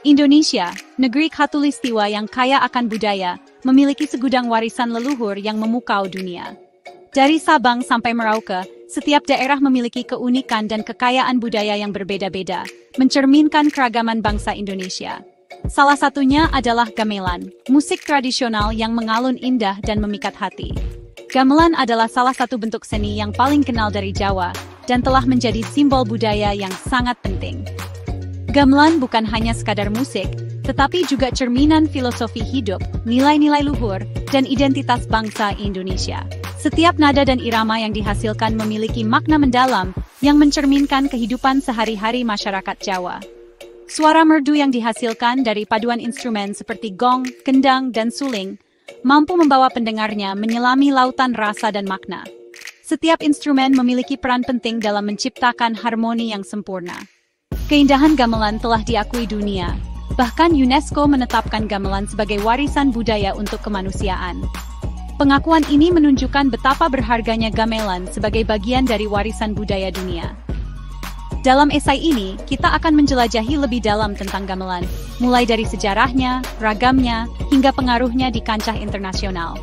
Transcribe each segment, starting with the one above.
Indonesia, negeri khatulistiwa yang kaya akan budaya, memiliki segudang warisan leluhur yang memukau dunia. Dari Sabang sampai Merauke, setiap daerah memiliki keunikan dan kekayaan budaya yang berbeda-beda, mencerminkan keragaman bangsa Indonesia. Salah satunya adalah gamelan, musik tradisional yang mengalun indah dan memikat hati. Gamelan adalah salah satu bentuk seni yang paling kenal dari Jawa, dan telah menjadi simbol budaya yang sangat penting. Gamelan bukan hanya sekadar musik, tetapi juga cerminan filosofi hidup, nilai-nilai luhur, dan identitas bangsa Indonesia. Setiap nada dan irama yang dihasilkan memiliki makna mendalam yang mencerminkan kehidupan sehari-hari masyarakat Jawa. Suara merdu yang dihasilkan dari paduan instrumen seperti gong, kendang, dan suling mampu membawa pendengarnya menyelami lautan rasa dan makna. Setiap instrumen memiliki peran penting dalam menciptakan harmoni yang sempurna. Keindahan gamelan telah diakui dunia. Bahkan UNESCO menetapkan gamelan sebagai warisan budaya untuk kemanusiaan. Pengakuan ini menunjukkan betapa berharganya gamelan sebagai bagian dari warisan budaya dunia. Dalam esai ini, kita akan menjelajahi lebih dalam tentang gamelan, mulai dari sejarahnya, ragamnya, hingga pengaruhnya di kancah internasional.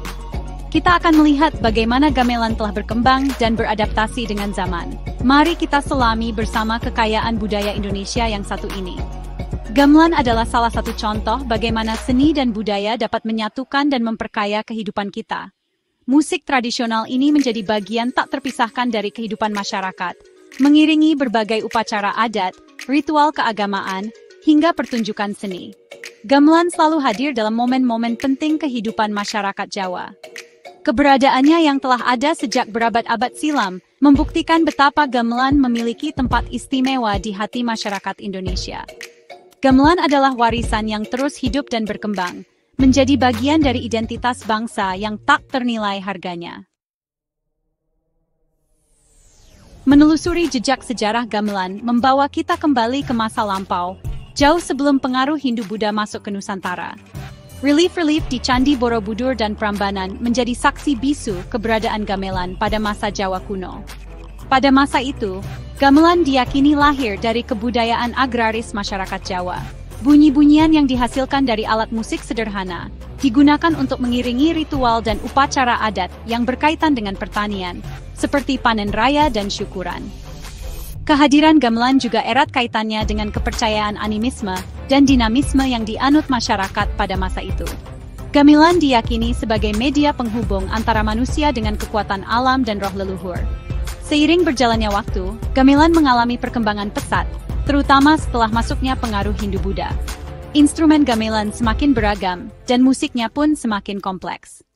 Kita akan melihat bagaimana gamelan telah berkembang dan beradaptasi dengan zaman. Mari kita selami bersama kekayaan budaya Indonesia yang satu ini. Gamelan adalah salah satu contoh bagaimana seni dan budaya dapat menyatukan dan memperkaya kehidupan kita. Musik tradisional ini menjadi bagian tak terpisahkan dari kehidupan masyarakat, mengiringi berbagai upacara adat, ritual keagamaan, hingga pertunjukan seni. Gamelan selalu hadir dalam momen-momen penting kehidupan masyarakat Jawa. Keberadaannya yang telah ada sejak berabad-abad silam membuktikan betapa gamelan memiliki tempat istimewa di hati masyarakat Indonesia. Gamelan adalah warisan yang terus hidup dan berkembang, menjadi bagian dari identitas bangsa yang tak ternilai harganya. Menelusuri jejak sejarah gamelan membawa kita kembali ke masa lampau, jauh sebelum pengaruh Hindu-Buddha masuk ke Nusantara. Relief-relief di Candi Borobudur dan Prambanan menjadi saksi bisu keberadaan gamelan pada masa Jawa kuno. Pada masa itu, gamelan diyakini lahir dari kebudayaan agraris masyarakat Jawa. Bunyi-bunyian yang dihasilkan dari alat musik sederhana digunakan untuk mengiringi ritual dan upacara adat yang berkaitan dengan pertanian, seperti panen raya dan syukuran. Kehadiran gamelan juga erat kaitannya dengan kepercayaan animisme dan dinamisme yang dianut masyarakat pada masa itu. Gamelan diyakini sebagai media penghubung antara manusia dengan kekuatan alam dan roh leluhur. Seiring berjalannya waktu, gamelan mengalami perkembangan pesat, terutama setelah masuknya pengaruh Hindu-Buddha. Instrumen gamelan semakin beragam, dan musiknya pun semakin kompleks.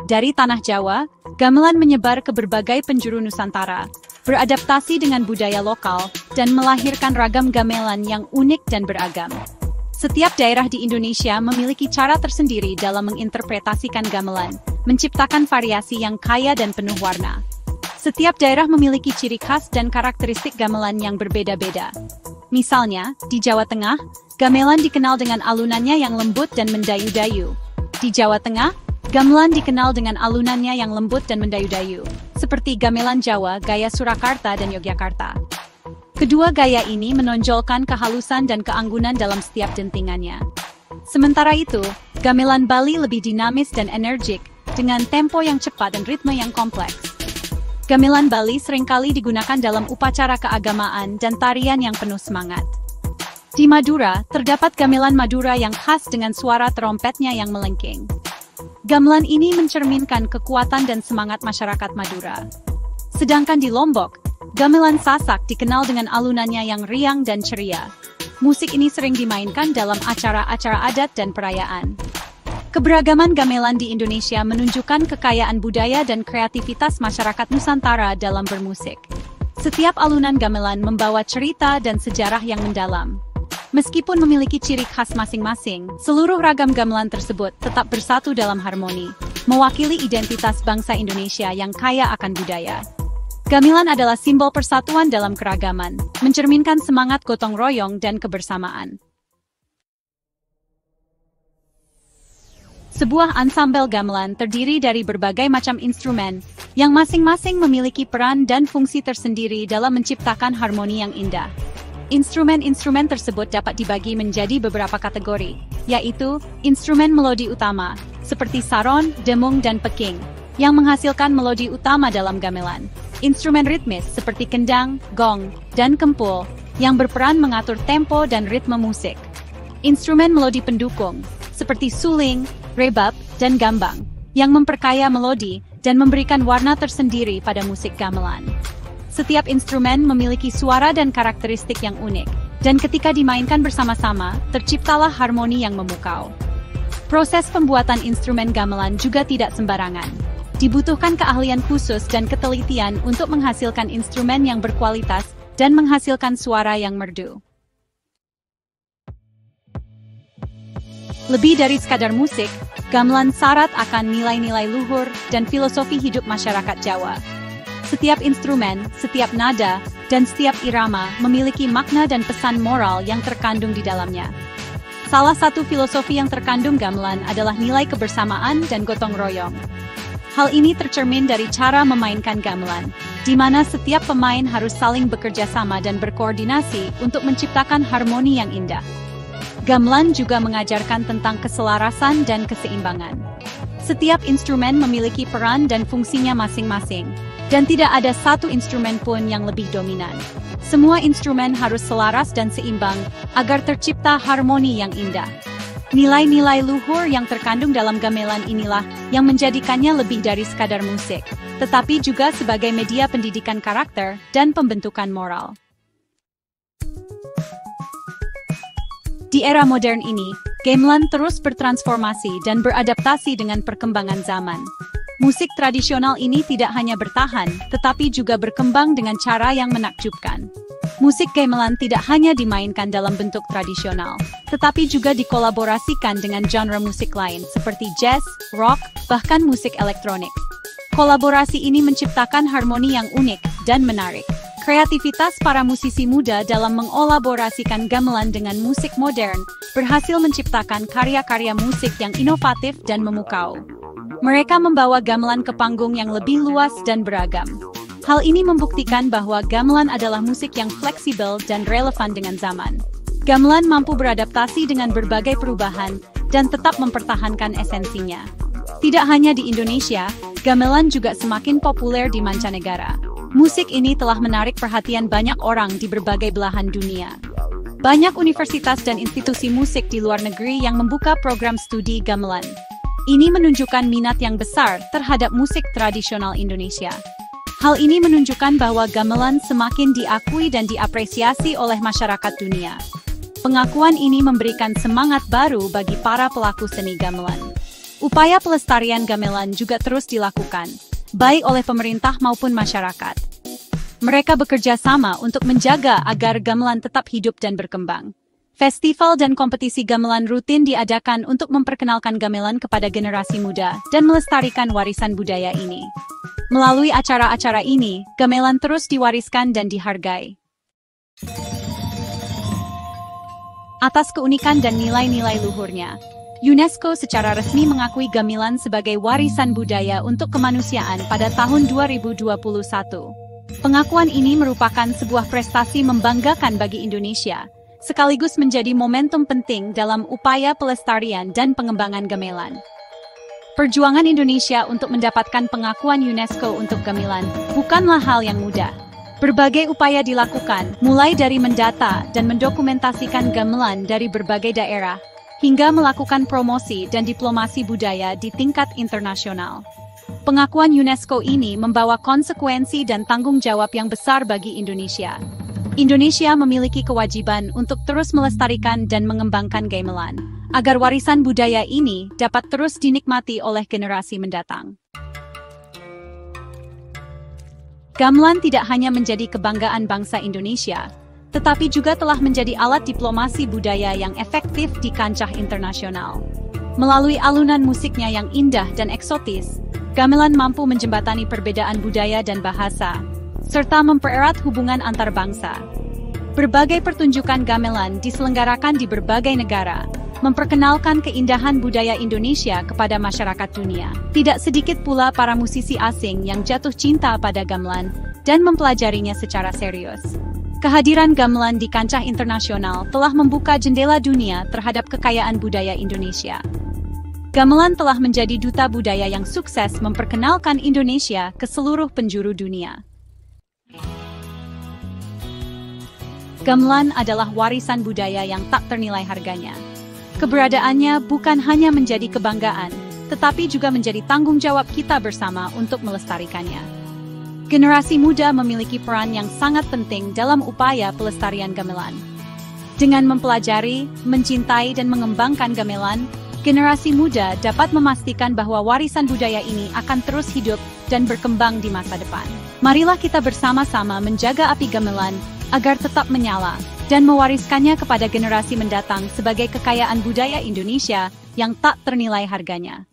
Dari tanah Jawa, gamelan menyebar ke berbagai penjuru Nusantara, beradaptasi dengan budaya lokal, dan melahirkan ragam gamelan yang unik dan beragam. Setiap daerah di Indonesia memiliki cara tersendiri dalam menginterpretasikan gamelan, menciptakan variasi yang kaya dan penuh warna. Setiap daerah memiliki ciri khas dan karakteristik gamelan yang berbeda-beda. Misalnya, di Jawa Tengah, gamelan dikenal dengan alunannya yang lembut dan mendayu-dayu. Di Jawa Tengah, gamelan dikenal dengan alunannya yang lembut dan mendayu-dayu, seperti gamelan Jawa, gaya Surakarta dan Yogyakarta. Kedua gaya ini menonjolkan kehalusan dan keanggunan dalam setiap dentingannya. Sementara itu, gamelan Bali lebih dinamis dan energik, dengan tempo yang cepat dan ritme yang kompleks. Gamelan Bali seringkali digunakan dalam upacara keagamaan dan tarian yang penuh semangat. Di Madura, terdapat gamelan Madura yang khas dengan suara trompetnya yang melengking. Gamelan ini mencerminkan kekuatan dan semangat masyarakat Madura. Sedangkan di Lombok, gamelan Sasak dikenal dengan alunannya yang riang dan ceria. Musik ini sering dimainkan dalam acara-acara adat dan perayaan. Keberagaman gamelan di Indonesia menunjukkan kekayaan budaya dan kreativitas masyarakat Nusantara dalam bermusik. Setiap alunan gamelan membawa cerita dan sejarah yang mendalam. Meskipun memiliki ciri khas masing-masing, seluruh ragam gamelan tersebut tetap bersatu dalam harmoni, mewakili identitas bangsa Indonesia yang kaya akan budaya. Gamelan adalah simbol persatuan dalam keragaman, mencerminkan semangat gotong royong dan kebersamaan. Sebuah ansambel gamelan terdiri dari berbagai macam instrumen, yang masing-masing memiliki peran dan fungsi tersendiri dalam menciptakan harmoni yang indah. Instrumen-instrumen tersebut dapat dibagi menjadi beberapa kategori, yaitu instrumen melodi utama, seperti saron, demung, dan peking, yang menghasilkan melodi utama dalam gamelan. Instrumen ritmis seperti kendang, gong, dan kempul, yang berperan mengatur tempo dan ritme musik. Instrumen melodi pendukung, seperti suling, rebab, dan gambang, yang memperkaya melodi dan memberikan warna tersendiri pada musik gamelan. Setiap instrumen memiliki suara dan karakteristik yang unik, dan ketika dimainkan bersama-sama, terciptalah harmoni yang memukau. Proses pembuatan instrumen gamelan juga tidak sembarangan. Dibutuhkan keahlian khusus dan ketelitian untuk menghasilkan instrumen yang berkualitas dan menghasilkan suara yang merdu. Lebih dari sekadar musik, gamelan syarat akan nilai-nilai luhur dan filosofi hidup masyarakat Jawa. Setiap instrumen, setiap nada, dan setiap irama memiliki makna dan pesan moral yang terkandung di dalamnya. Salah satu filosofi yang terkandung gamelan adalah nilai kebersamaan dan gotong royong. Hal ini tercermin dari cara memainkan gamelan, di mana setiap pemain harus saling bekerja sama dan berkoordinasi untuk menciptakan harmoni yang indah. Gamelan juga mengajarkan tentang keselarasan dan keseimbangan. Setiap instrumen memiliki peran dan fungsinya masing-masing, dan tidak ada satu instrumen pun yang lebih dominan. Semua instrumen harus selaras dan seimbang agar tercipta harmoni yang indah. Nilai-nilai luhur yang terkandung dalam gamelan inilah yang menjadikannya lebih dari sekadar musik, tetapi juga sebagai media pendidikan karakter dan pembentukan moral. Di era modern ini, gamelan terus bertransformasi dan beradaptasi dengan perkembangan zaman. Musik tradisional ini tidak hanya bertahan, tetapi juga berkembang dengan cara yang menakjubkan. Musik gamelan tidak hanya dimainkan dalam bentuk tradisional, tetapi juga dikolaborasikan dengan genre musik lain seperti jazz, rock, bahkan musik elektronik. Kolaborasi ini menciptakan harmoni yang unik dan menarik. Kreativitas para musisi muda dalam mengolaborasikan gamelan dengan musik modern berhasil menciptakan karya-karya musik yang inovatif dan memukau. Mereka membawa gamelan ke panggung yang lebih luas dan beragam. Hal ini membuktikan bahwa gamelan adalah musik yang fleksibel dan relevan dengan zaman. Gamelan mampu beradaptasi dengan berbagai perubahan dan tetap mempertahankan esensinya. Tidak hanya di Indonesia, gamelan juga semakin populer di mancanegara. Musik ini telah menarik perhatian banyak orang di berbagai belahan dunia. Banyak universitas dan institusi musik di luar negeri yang membuka program studi gamelan. Ini menunjukkan minat yang besar terhadap musik tradisional Indonesia. Hal ini menunjukkan bahwa gamelan semakin diakui dan diapresiasi oleh masyarakat dunia. Pengakuan ini memberikan semangat baru bagi para pelaku seni gamelan. Upaya pelestarian gamelan juga terus dilakukan, baik oleh pemerintah maupun masyarakat. Mereka bekerja sama untuk menjaga agar gamelan tetap hidup dan berkembang. Festival dan kompetisi gamelan rutin diadakan untuk memperkenalkan gamelan kepada generasi muda dan melestarikan warisan budaya ini. Melalui acara-acara ini, gamelan terus diwariskan dan dihargai. Atas keunikan dan nilai-nilai luhurnya, UNESCO secara resmi mengakui gamelan sebagai warisan budaya untuk kemanusiaan pada tahun 2021. Pengakuan ini merupakan sebuah prestasi membanggakan bagi Indonesia, sekaligus menjadi momentum penting dalam upaya pelestarian dan pengembangan gamelan. Perjuangan Indonesia untuk mendapatkan pengakuan UNESCO untuk gamelan bukanlah hal yang mudah. Berbagai upaya dilakukan, mulai dari mendata dan mendokumentasikan gamelan dari berbagai daerah, hingga melakukan promosi dan diplomasi budaya di tingkat internasional. Pengakuan UNESCO ini membawa konsekuensi dan tanggung jawab yang besar bagi Indonesia. Indonesia memiliki kewajiban untuk terus melestarikan dan mengembangkan gamelan, agar warisan budaya ini dapat terus dinikmati oleh generasi mendatang. Gamelan tidak hanya menjadi kebanggaan bangsa Indonesia, tetapi juga telah menjadi alat diplomasi budaya yang efektif di kancah internasional. Melalui alunan musiknya yang indah dan eksotis, gamelan mampu menjembatani perbedaan budaya dan bahasa, serta mempererat hubungan antar bangsa. Berbagai pertunjukan gamelan diselenggarakan di berbagai negara, memperkenalkan keindahan budaya Indonesia kepada masyarakat dunia. Tidak sedikit pula para musisi asing yang jatuh cinta pada gamelan dan mempelajarinya secara serius. Kehadiran gamelan di kancah internasional telah membuka jendela dunia terhadap kekayaan budaya Indonesia. Gamelan telah menjadi duta budaya yang sukses memperkenalkan Indonesia ke seluruh penjuru dunia. Gamelan adalah warisan budaya yang tak ternilai harganya. Keberadaannya bukan hanya menjadi kebanggaan, tetapi juga menjadi tanggung jawab kita bersama untuk melestarikannya. Generasi muda memiliki peran yang sangat penting dalam upaya pelestarian gamelan. Dengan mempelajari, mencintai, dan mengembangkan gamelan, generasi muda dapat memastikan bahwa warisan budaya ini akan terus hidup dan berkembang di masa depan. Marilah kita bersama-sama menjaga api gamelan agar tetap menyala dan mewariskannya kepada generasi mendatang sebagai kekayaan budaya Indonesia yang tak ternilai harganya.